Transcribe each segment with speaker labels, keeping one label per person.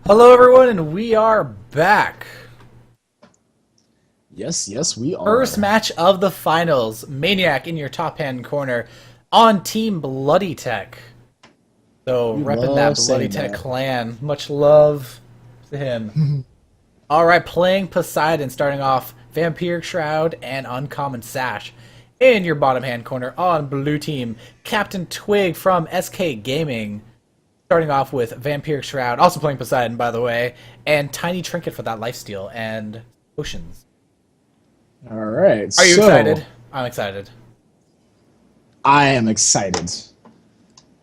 Speaker 1: Hello everyone, and we are back.
Speaker 2: Yes, we are.
Speaker 1: First match of the finals. Maniakk in your top hand corner on Team BloodyTech. So
Speaker 2: You
Speaker 1: repping that
Speaker 2: love saying
Speaker 1: BloodyTech
Speaker 2: that.
Speaker 1: clan. Much love to him. Alright, playing Poseidon, starting off Vampiric Shroud and Uncommon Sash. In your bottom hand corner on blue team, CaptainTwig from SK Gaming. Starting off with Vampiric Shroud, also playing Poseidon, by the way, and Tiny Trinket for that lifesteal, and Potions.
Speaker 2: All right.
Speaker 1: Are you excited? I'm excited.
Speaker 2: I am excited.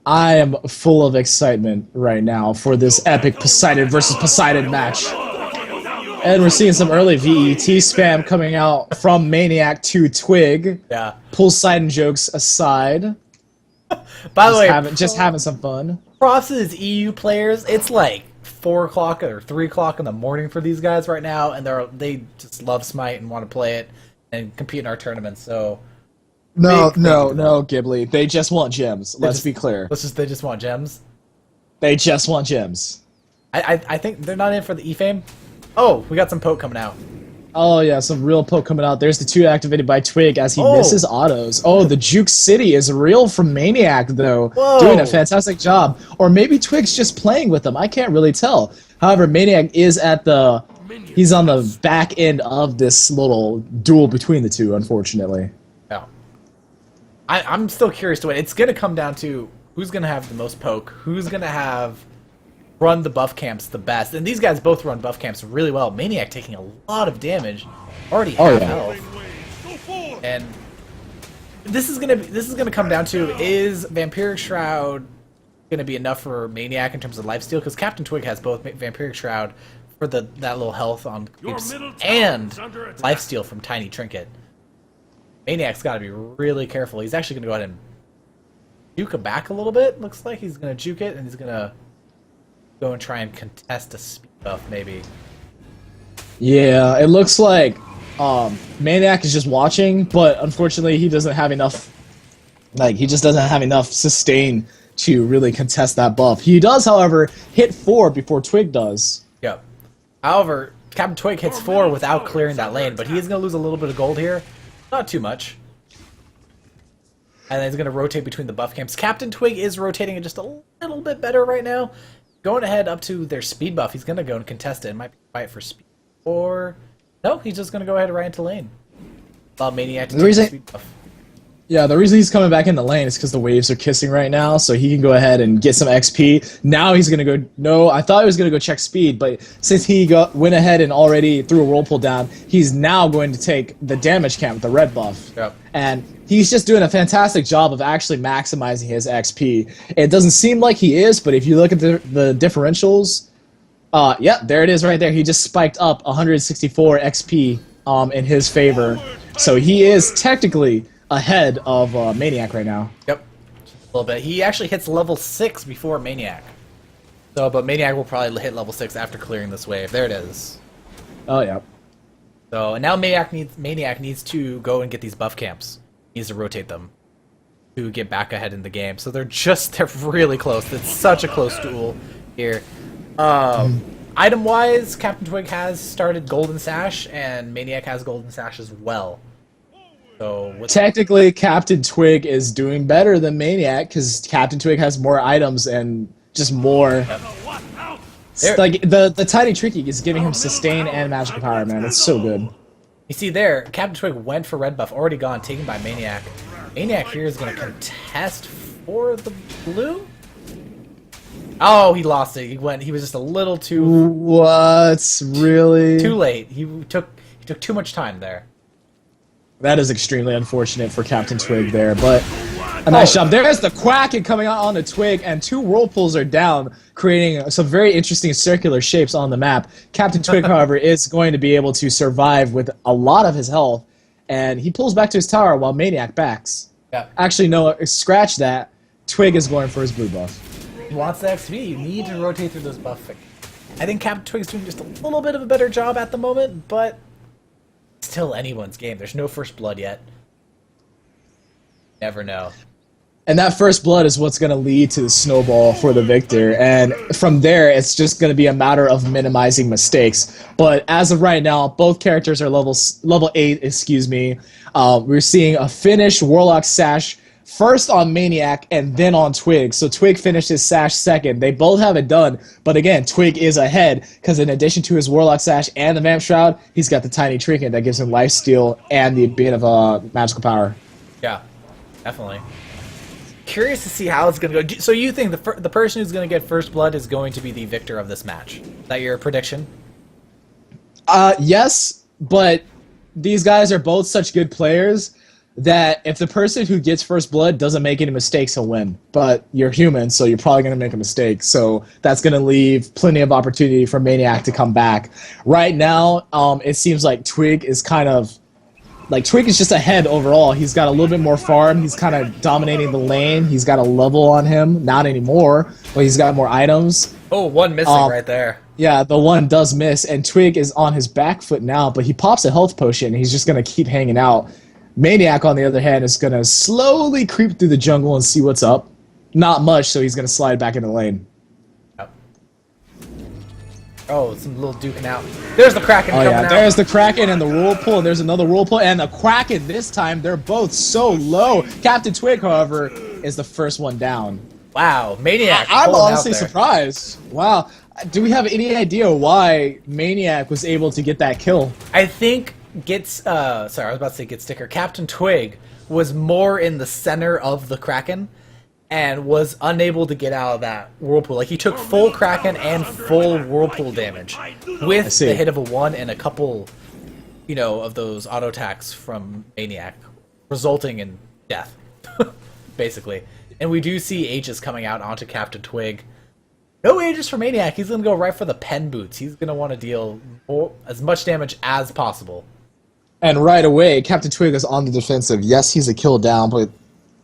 Speaker 2: I am full of excitement right now for this epic Poseidon versus Poseidon match. And we're seeing some early VET spam coming out from Maniakk to Twig.
Speaker 1: Yeah.
Speaker 2: Poseidon jokes aside.
Speaker 1: By the way,
Speaker 2: Just having some fun.
Speaker 1: props to these EU players. It's like 4 o'clock or 3 o'clock in the morning for these guys right now, and they just love Smite and want to play it and compete in our tournaments. So
Speaker 2: No, Ghibli. They just want gems. Let's be clear.
Speaker 1: They just want gems.
Speaker 2: They just want gems.
Speaker 1: I think they're not in for the E-Fame. Oh, we got some poke coming out.
Speaker 2: Oh yeah, some real poke coming out. There's the 2 activated by Twig as he misses autos. Oh, the Juke City is real from Maniakk though.
Speaker 1: Whoa.
Speaker 2: Doing a fantastic job. Or maybe Twig's just playing with them. I can't really tell. However, Maniakk is he's on the back end of this little duel between the two, unfortunately.
Speaker 1: Yeah. I'm still curious to win. It's gonna come down to who's gonna have the most poke, who's gonna have run the buff camps the best, and these guys both run buff camps really well. Maniakk taking a lot of damage, already half health, and this is gonna come down to, is Vampiric Shroud gonna be enough for Maniakk in terms of lifesteal? Because CaptainTwig has both Vampiric Shroud for that little health on creeps and lifesteal from Tiny Trinket. Maniakk's got to be really careful. He's actually gonna go ahead and juke it back a little bit. Looks like he's gonna juke it, and he's gonna go and try and contest a speed buff, maybe.
Speaker 2: Yeah, it looks like Maniakk is just watching, but unfortunately he doesn't have enough. He just doesn't have enough sustain to really contest that buff. He does, however, hit 4 before Twig does.
Speaker 1: Yep. However, CaptainTwig hits 4 without clearing that lane, but he is going to lose a little bit of gold here. Not too much. And then he's going to rotate between the buff camps. CaptainTwig is rotating it just a little bit better right now. Going ahead up to their speed buff. He's going to go and contest it. It might be fight for speed. Or, no, he's just going to go ahead and right into lane. Allow Maniakk to take the speed buff.
Speaker 2: Yeah, the reason he's coming back in the lane is because the waves are kissing right now, so he can go ahead and get some XP. Now he's going to go... No, I thought he was going to go check speed, but since he went ahead and already threw a whirlpool down, he's now going to take the damage camp with the red buff.
Speaker 1: Yep.
Speaker 2: And he's just doing a fantastic job of actually maximizing his XP. It doesn't seem like he is, but if you look at the differentials... yeah, there it is right there. He just spiked up 164 XP in his favor. So he is technically ahead of Maniakk right now.
Speaker 1: Yep, just a little bit. He actually hits level 6 before Maniakk. So, but Maniakk will probably hit level 6 after clearing this wave. There it is.
Speaker 2: Oh yeah.
Speaker 1: So, and now Maniakk needs to go and get these buff camps. He needs to rotate them to get back ahead in the game. So they're really close. It's such a close duel here. Item-wise, CaptainTwig has started Golden Sash, and Maniakk has Golden Sash as well. So
Speaker 2: technically, CaptainTwig is doing better than Maniakk because CaptainTwig has more items and just more. Yep. Like the Tiny Tricky is giving him sustain and magical power, man. It's so good.
Speaker 1: You see there, CaptainTwig went for red buff, already gone, taken by Maniakk. Maniakk here is going to contest for the blue. Oh, he lost it. He was just a little too.
Speaker 2: What? Really?
Speaker 1: Too late. He took too much time there.
Speaker 2: That is extremely unfortunate for CaptainTwig there, but a nice job. There's the Quacken coming out on the Twig, and 2 whirlpools are down, creating some very interesting circular shapes on the map. CaptainTwig, however, is going to be able to survive with a lot of his health, and he pulls back to his tower while Maniakk backs.
Speaker 1: Yeah.
Speaker 2: Actually, no, scratch that. Twig is going for his blue buff.
Speaker 1: He wants the XP. You need to rotate through those buff. I think CaptainTwig's doing just a little bit of a better job at the moment, but still anyone's game. There's no first blood yet. Never know.
Speaker 2: And that first blood is what's going to lead to the snowball for the victor. And from there, it's just going to be a matter of minimizing mistakes. But as of right now, both characters are level 8, excuse me. We're seeing a finish Warlock Sash first on Maniakk and then on Twig. So Twig finished his Sash second. They both have it done. But again, Twig is ahead because in addition to his Warlock Sash and the Vamp Shroud, he's got the Tiny Trinket that gives him lifesteal and the bit of magical power.
Speaker 1: Yeah, definitely. Curious to see how it's going to go. So you think the person who's going to get first blood is going to be the victor of this match? Is that your prediction?
Speaker 2: Yes, but these guys are both such good players that if the person who gets first blood doesn't make any mistakes, he'll win. But you're human, so you're probably going to make a mistake. So that's going to leave plenty of opportunity for Maniakk to come back. Right now, it seems like Twig is kind of... Twig is just ahead overall. He's got a little bit more farm. He's kind of dominating the lane. He's got a level on him. Not anymore, but he's got more items.
Speaker 1: Oh, one missing right there.
Speaker 2: Yeah, the one does miss, and Twig is on his back foot now, but he pops a health potion, and he's just going to keep hanging out. Maniakk, on the other hand, is going to slowly creep through the jungle and see what's up. Not much, so he's going to slide back into the lane.
Speaker 1: Yep. Oh, some little duking out. There's the Kraken coming out.
Speaker 2: There's the Kraken and the Whirlpool, and there's another Whirlpool, and the Kraken this time. They're both so low. Captain Twig, however, is the first one down.
Speaker 1: Wow, Maniakk.
Speaker 2: I'm honestly surprised. Wow. Do we have any idea why Maniakk was able to get that kill?
Speaker 1: I think sorry, I was about to say Get Sticker. Captain Twig was more in the center of the Kraken and was unable to get out of that Whirlpool. Like, he took full Kraken and full Whirlpool damage with the hit of a 1 and a couple, of those auto attacks from Maniakk, resulting in death, basically. And we do see Aegis coming out onto Captain Twig. No Aegis for Maniakk. He's going to go right for the pen boots. He's going to want to deal as much damage as possible.
Speaker 2: And right away, Captain Twig is on the defensive. Yes, he's a kill down, but...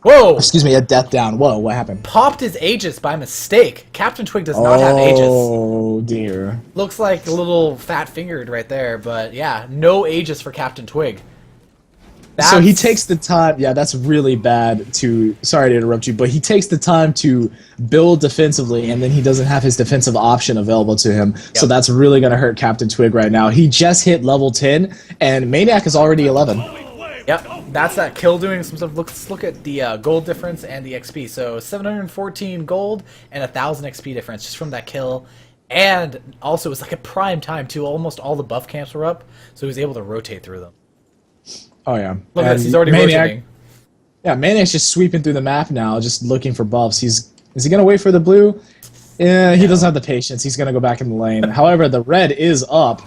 Speaker 1: Whoa!
Speaker 2: Excuse me, a death down. Whoa, what happened?
Speaker 1: Popped his Aegis by mistake. Captain Twig does not have Aegis.
Speaker 2: Oh, dear.
Speaker 1: Looks like a little fat-fingered right there, but yeah, no Aegis for Captain Twig.
Speaker 2: So he takes the time... Yeah, that's really bad to... Sorry to interrupt you, but he takes the time to build defensively, and then he doesn't have his defensive option available to him. Yep. So that's really going to hurt Captain Twig right now. He just hit level 10, and Maniakk is already 11.
Speaker 1: Yep, that's that kill doing some stuff. Let's look at the gold difference and the XP. So 714 gold and 1,000 XP difference just from that kill. And also, it was like a prime time, too. Almost all the buff camps were up, so he was able to rotate through them.
Speaker 2: Oh, yeah.
Speaker 1: Look at this, he's already rotating.
Speaker 2: Yeah, Maniakk's just sweeping through the map now, just looking for buffs. Is he going to wait for the blue? Yeah, he doesn't have the patience. He's going to go back in the lane. However, the red is up,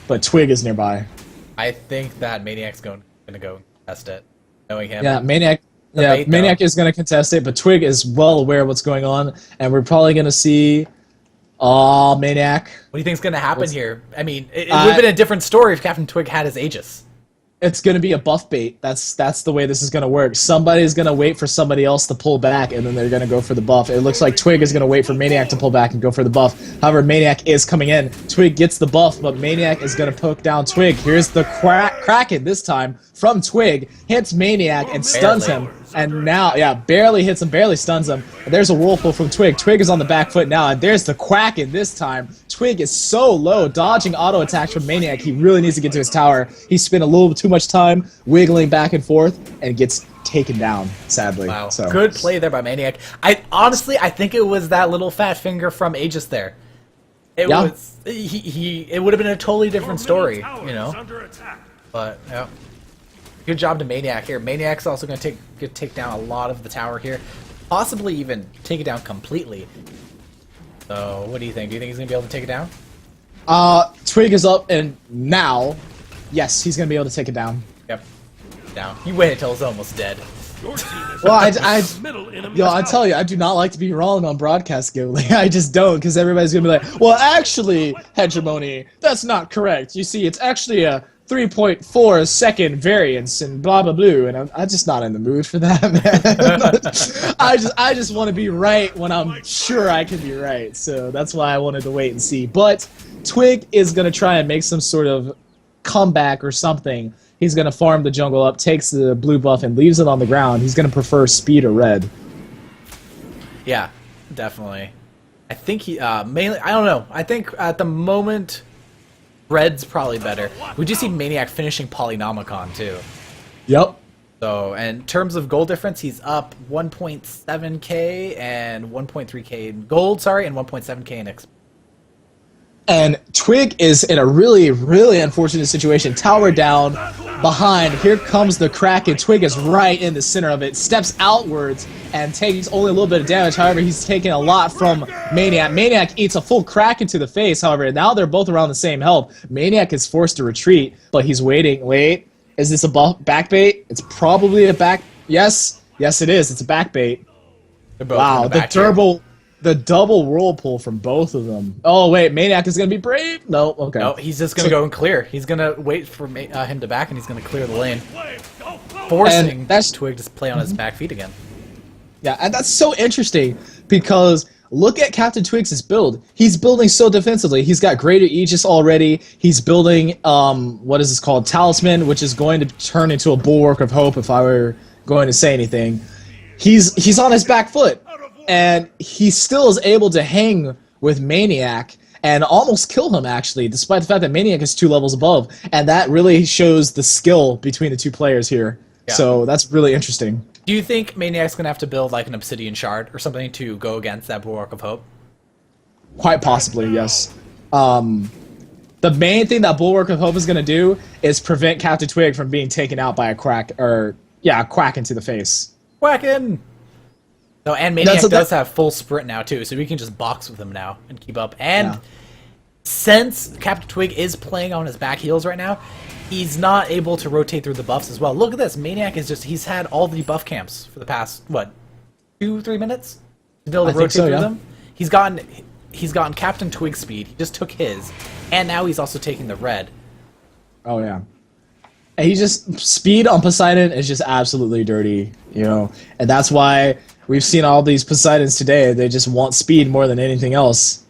Speaker 2: but Twig is nearby.
Speaker 1: I think that Maniakk's going to go test it, knowing him.
Speaker 2: Yeah, Maniakk is going to contest it, but Twig is well aware of what's going on, and we're probably going to see... Maniakk.
Speaker 1: What do you think's going to happen here? I mean, it would have been a different story if Captain Twig had his Aegis.
Speaker 2: It's going to be a buff bait. That's the way this is going to work. Somebody's going to wait for somebody else to pull back, and then they're going to go for the buff. It looks like Twig is going to wait for Maniakk to pull back and go for the buff. However, Maniakk is coming in. Twig gets the buff, but Maniakk is going to poke down Twig. Here's the Kraken this time from Twig. Hits Maniakk and stuns him. And now, yeah, barely hits him, barely stuns him. And there's a Whirlpool from Twig. Twig is on the back foot now, and there's the Kraken this time. Twig is so low, dodging auto attacks from Maniakk. He really needs to get to his tower. He spent a little too much time wiggling back and forth and gets taken down, sadly.
Speaker 1: Wow.
Speaker 2: So.
Speaker 1: Good play there by Maniakk. I think it was that little fat finger from Aegis there. It was it would have been a totally different story, But yeah. Good job to Maniakk here. Maniakk's also going to take down a lot of the tower here. Possibly even take it down completely. So, what do you think? Do you think he's going to be able to take it down?
Speaker 2: Twig is up, and now, yes, he's going to be able to take it down.
Speaker 1: Yep. Down. He waited until it was almost dead.
Speaker 2: Well, I tell you, I do not like to be wrong on broadcast, Ghibli. I just don't, because everybody's going to be like, well, actually, Hegemony, that's not correct. You see, it's actually a 3.4 second variance and blah blah blah, and I'm just not in the mood for that, man. I just want to be right when I'm sure I can be right, so that's why I wanted to wait and see. But Twig is gonna try and make some sort of comeback or something, he's going to farm the jungle up, takes the blue buff, and leaves it on the ground. He's going to prefer speed or red.
Speaker 1: Yeah, definitely. I think he mainly. I don't know. I think at the moment, red's probably better. We do see Maniakk finishing Polynomicon too.
Speaker 2: Yep.
Speaker 1: So, and in terms of gold difference, he's up 1.7k and 1.3k in gold. Sorry, and 1.7k in XP.
Speaker 2: And Twig is in a really, really unfortunate situation. Tower down, behind. Here comes the Kraken. Twig is right in the center of it. Steps outwards and takes only a little bit of damage. However, he's taking a lot from Maniakk. Maniakk eats a full Kraken to the face. However, now they're both around the same health. Maniakk is forced to retreat, but he's waiting. Wait, is this a back bait? It's probably a back. Yes, yes, it is. It's a back bait. Wow, the double whirlpool from both of them. Oh, wait, Maniakk is going to be brave? No, okay.
Speaker 1: No, he's just going to go and clear. He's going to wait for him to back, and he's going to clear the lane. Forcing Twig to play on his back feet again.
Speaker 2: Yeah, and that's so interesting, because look at CaptainTwig's build. He's building so defensively. He's got Greater Aegis already. He's building, what is this called? Talisman, which is going to turn into a Bulwark of Hope if I were going to say anything. He's on his back foot. And he still is able to hang with Maniakk and almost kill him, actually, despite the fact that Maniakk is 2 levels above. And that really shows the skill between the two players here. Yeah. So that's really interesting.
Speaker 1: Do you think Maniakk's going to have to build like an Obsidian Shard or something to go against that Bulwark of Hope?
Speaker 2: Quite possibly, yes. The main thing that Bulwark of Hope is going to do is prevent CaptainTwig from being taken out by a quack into the face.
Speaker 1: Quackin'! No, and Maniakk does have full sprint now too, so we can just box with him now and keep up. And since CaptainTwig is playing on his back heels right now, he's not able to rotate through the buffs as well. Look at this, Maniakk is he's had all the buff camps for the past, what, 2-3 minutes? To be able to rotate through them? He's gotten CaptainTwig speed, he just took his, and now he's also taking the red.
Speaker 2: Oh yeah. And he just, speed on Poseidon is just absolutely dirty, you know, and that's why we've seen all these Poseidons today. They just want speed more than anything else.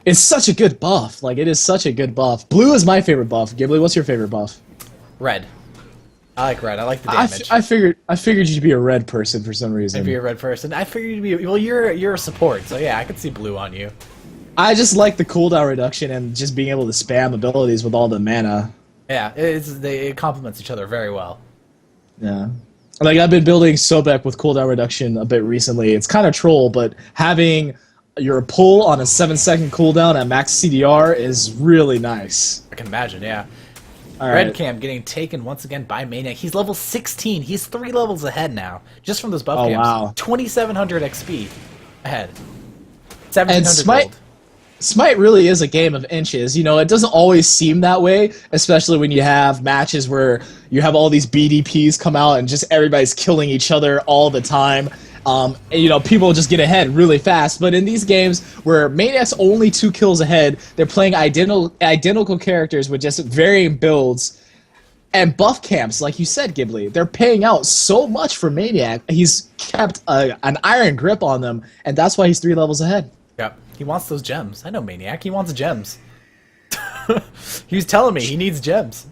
Speaker 2: It's such a good buff. Like, it is such a good buff. Blue is my favorite buff. Ghibli, what's your favorite buff?
Speaker 1: Red. I like red. I like the damage.
Speaker 2: I figured you'd be a red person for some reason.
Speaker 1: I'd be a red person. I figured you'd be... Well, you're a support, so yeah, I could see blue on you.
Speaker 2: I just like the cooldown reduction and just being able to spam abilities with all the mana.
Speaker 1: Yeah, it complements each other very well.
Speaker 2: Yeah. Like, I've been building Sobek with cooldown reduction a bit recently. It's kind of troll, but having your pull on a 7-second cooldown at max CDR is really nice.
Speaker 1: I can imagine, yeah.
Speaker 2: All
Speaker 1: Red
Speaker 2: right.
Speaker 1: Cam getting taken once again by Maniakk. He's level 16. He's 3 levels ahead now, just from those buff camps.
Speaker 2: Wow.
Speaker 1: 2,700 XP ahead. 1,700 gold.
Speaker 2: Smite really is a game of inches. You know, it doesn't always seem that way, especially when you have matches where you have all these BDPs come out and just everybody's killing each other all the time. And, you know, people just get ahead really fast. But in these games where Maniakk's only 2 kills ahead, they're playing identical characters with just varying builds. And buff camps, like you said, Ghibli, they're paying out so much for Maniakk. He's kept an iron grip on them, and that's why he's 3 levels ahead.
Speaker 1: Yep. He wants those gems. I know Maniakk. He wants gems. He was telling me he needs gems.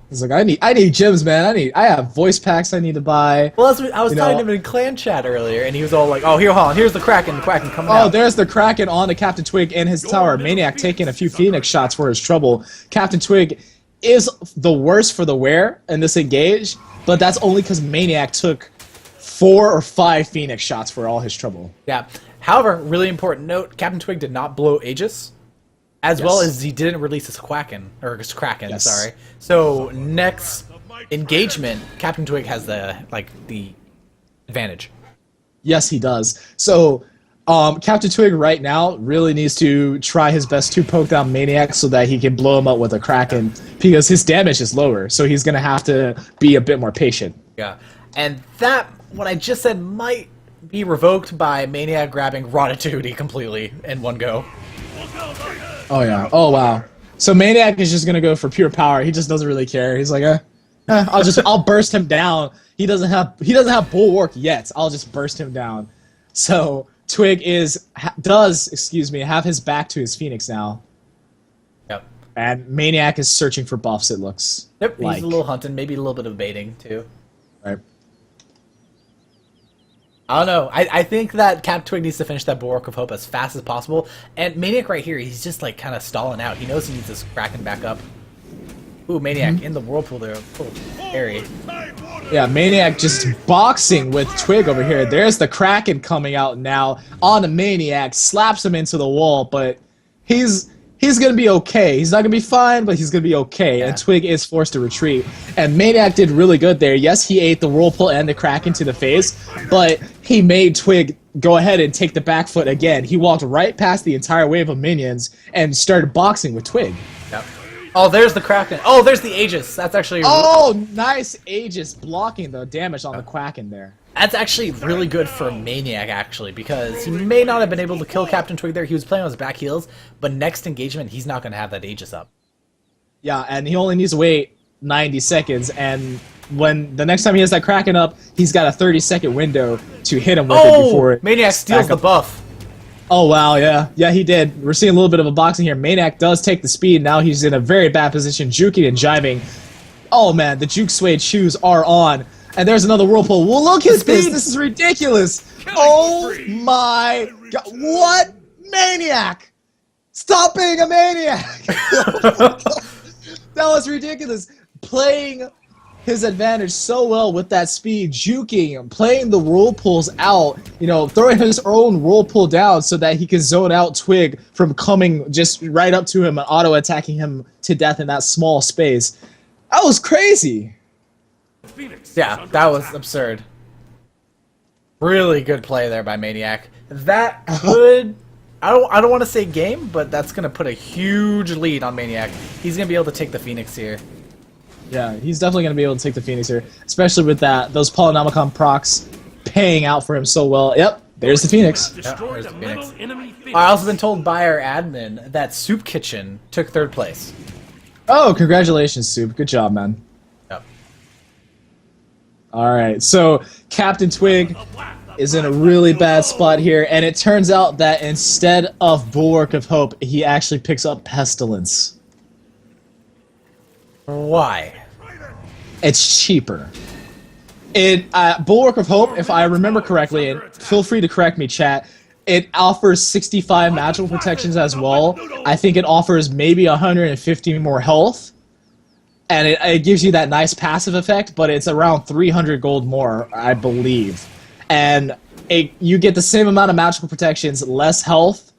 Speaker 2: He's like, I need gems, man. I have voice packs I need to buy.
Speaker 1: Well, I was talking to him in clan chat earlier, and he was all like, "Oh, hold on. Here's the Kraken. The Kraken coming out."
Speaker 2: Oh, there's the Kraken on to CaptainTwig in his tower. Maniakk taking a few Phoenix shots for his trouble. CaptainTwig is the worst for the wear in this engage, but that's only because Maniakk took 4 or 5 Phoenix shots for all his trouble.
Speaker 1: Yeah. However, really important note, CaptainTwig did not blow Aegis, as well as he didn't release his Kraken, sorry. So, next engagement, CaptainTwig has the advantage.
Speaker 2: Yes, he does. So, CaptainTwig right now really needs to try his best to poke down Maniakk so that he can blow him up with a Kraken, because his damage is lower, so he's going to have to be a bit more patient.
Speaker 1: Yeah, and that, what I just said, might be revoked by Maniakk grabbing Ratatouille completely in one go.
Speaker 2: Oh yeah. Oh wow. So Maniakk is just gonna go for pure power. He just doesn't really care. He's like, I'll burst him down. He doesn't have bulwark yet. I'll just burst him down. So Twig does have his back to his Phoenix now.
Speaker 1: Yep.
Speaker 2: And Maniakk is searching for buffs, it looks
Speaker 1: Yep,
Speaker 2: like.
Speaker 1: he's a little hunting, maybe a little bit of baiting, too.
Speaker 2: Right.
Speaker 1: I don't know. I think that CaptainTwig needs to finish that Bulwark of Hope as fast as possible. And Maniakk right here, he's just like kind of stalling out. He knows he needs this Kraken back up. Ooh, Maniakk in the whirlpool there. Oh, scary.
Speaker 2: Yeah, Maniakk just boxing with Twig over here. There's the Kraken coming out now on the Maniakk, slaps him into the wall, but he's gonna be okay. He's not gonna be fine, but he's gonna be okay.
Speaker 1: Yeah.
Speaker 2: And Twig is forced to retreat. And Maniakk did really good there. Yes, he ate the whirlpool and the Kraken to the face, but he made Twig go ahead and take the back foot again. He walked right past the entire wave of minions and started boxing with Twig.
Speaker 1: Yep. Oh, there's the Kraken. Oh, there's the Aegis. That's actually...
Speaker 2: Oh, nice Aegis blocking the damage on the Kraken there.
Speaker 1: That's actually really good for Maniakk, actually, because he may not have been able to kill CaptainTwig there. He was playing on his back heels, but next engagement, he's not going to have that Aegis up.
Speaker 2: Yeah, and he only needs to wait 90 seconds, and when the next time he has that Kraken up, he's got a 30-second window to hit him with it before...
Speaker 1: Maniakk steals the buff.
Speaker 2: Oh, wow, yeah. Yeah, he did. We're seeing a little bit of a boxing here. Maniakk does take the speed. Now he's in a very bad position, juking and jiving. Oh, man, the juke suede shoes are on. And there's another whirlpool. Well, look at this. This is ridiculous. Oh, my God. What? Maniakk! Stop being a maniac! That was ridiculous. Playing his advantage so well with that speed, juking, playing the whirlpools out, you know, throwing his own whirlpool down so that he can zone out Twig from coming just right up to him and auto-attacking him to death in that small space. That was crazy.
Speaker 1: Yeah, that was absurd. Really good play there by Maniakk. That could... I don't want to say game, but that's going to put a huge lead on Maniakk. He's going to be able to take the Phoenix here.
Speaker 2: Yeah, he's definitely going to be able to take the Phoenix here, especially with those Polynomicon procs paying out for him so well. Yep, there's the Phoenix.
Speaker 1: Yep, there's the Phoenix. I also been told by our admin that Soup Kitchen took 3rd place.
Speaker 2: Oh, congratulations, Soup. Good job, man.
Speaker 1: Yep.
Speaker 2: All right, so CaptainTwig is in a really bad spot here, and it turns out that instead of Bulwark of Hope, he actually picks up Pestilence.
Speaker 1: Why?
Speaker 2: It's cheaper. Bulwark of Hope, if I remember correctly, and feel free to correct me, chat, it offers 65 magical protections as well. I think it offers maybe 150 more health, and it gives you that nice passive effect, but it's around 300 gold more, I believe. And you get the same amount of magical protections, less health,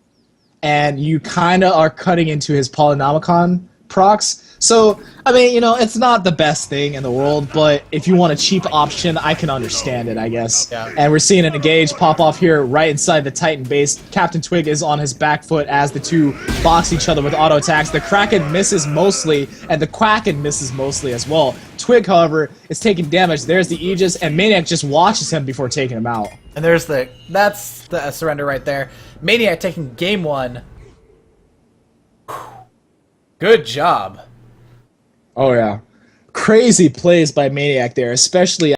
Speaker 2: and you kind of are cutting into his Polynomicon procs. So, I mean, you know, it's not the best thing in the world, but if you want a cheap option, I can understand it, I guess.
Speaker 1: Yeah.
Speaker 2: And we're seeing an engage pop off here right inside the Titan base. CaptainTwig is on his back foot as the two box each other with auto attacks. The Kraken misses mostly, and the Quacken misses mostly as well. Twig, however, is taking damage. There's the Aegis, and Maniakk just watches him before taking him out.
Speaker 1: And that's the surrender right there. Maniakk taking game 1. Good job.
Speaker 2: Oh, yeah. Crazy plays by Maniakk there, especially